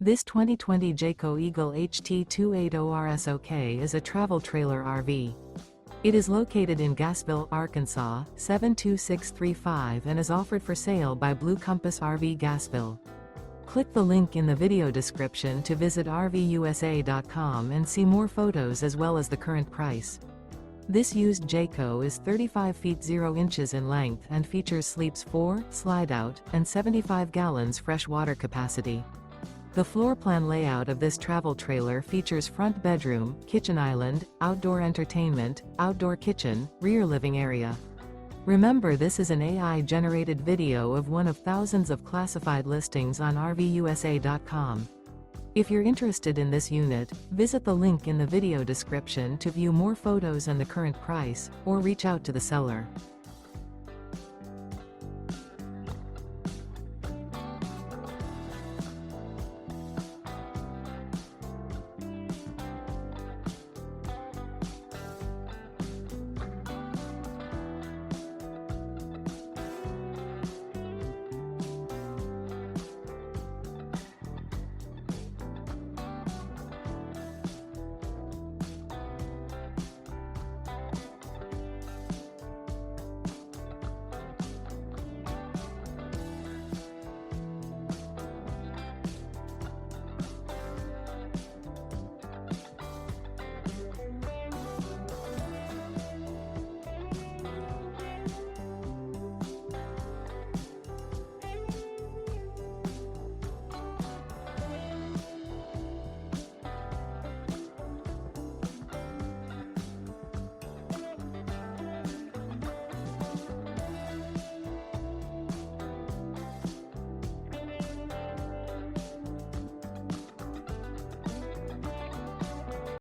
This 2020 Jayco Eagle HT 280RSOK is a travel trailer RV. It is located in Gassville, Arkansas, 72635 and is offered for sale by Blue Compass RV Gassville. Click the link in the video description to visit RVUSA.com and see more photos as well as the current price. This used Jayco is 35 feet 0 inches in length and features sleeps 4, Slideout, and 75 gallons fresh water capacity. The floor plan layout of this travel trailer features front bedroom, kitchen island, outdoor entertainment, outdoor kitchen, rear living area. Remember, this is an AI-generated video of one of thousands of classified listings on RVUSA.com. If you're interested in this unit, visit the link in the video description to view more photos and the current price, or reach out to the seller.